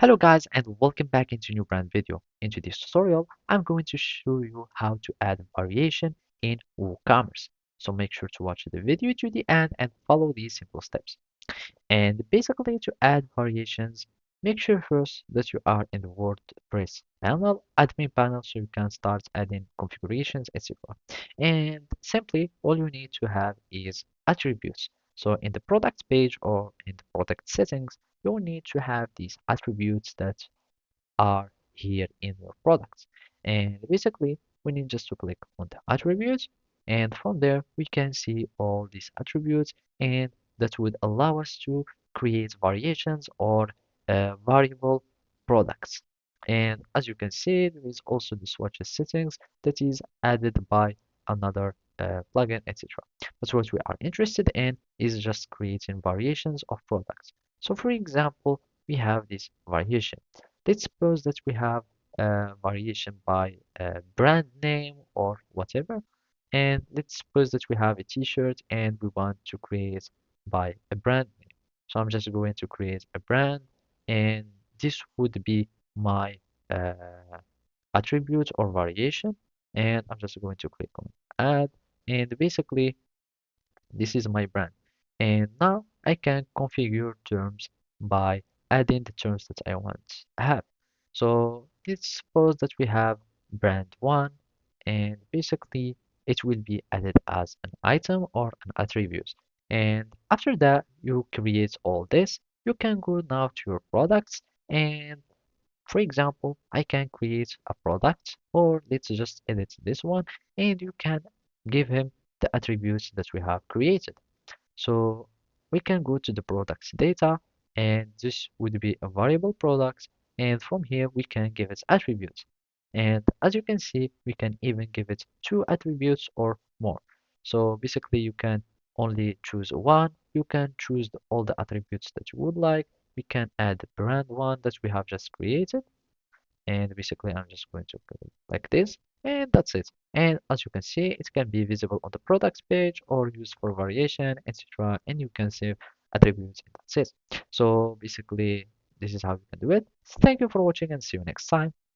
Hello guys and welcome back into a new brand video. Into this tutorial, I'm going to show you how to add variation in WooCommerce. So make sure to watch the video to the end and follow these simple steps. And basically to add variations, make sure first that you are in the WordPress panel, admin panel, so you can start adding configurations, etc. And simply all you need to have is attributes. So in the product page or in the product settings, you'll need to have these attributes that are here in your products. And basically, we need just to click on the attributes, and from there we can see all these attributes, and that would allow us to create variations or variable products. And as you can see, there is also the swatches settings that is added by another plugin, etc. But what we are interested in is just creating variations of products. So for example, we have this variation. Let's suppose that we have a variation by brand name or whatever. And let's suppose that we have a t-shirt and we want to create by a brand name. So I'm just going to create a brand, and this would be my uh, attribute or variation. And I'm just going to click on add. And basically, this is my brand. And now I can configure terms by adding the terms that I want to have. So let's suppose that we have brand one, and basically it will be added as an item or an attribute. And after that, you create all this. You can go now to your products, and for example, I can create a product, or let's just edit this one, and you can give him the attributes that we have created. So we can go to the products data, and this would be a variable product, and from here we can give it attributes. And as you can see, we can even give it two attributes or more. So basically you can only choose one. You can choose all the attributes that you would like. We can add the brand one that we have just created, and basically I'm just going to put it like this, and that's it. And as you can see, it can be visible on the products page or used for variation, etc. And you can save attributes, and that's it. So basically this is how you can do it. Thank you for watching and see you next time.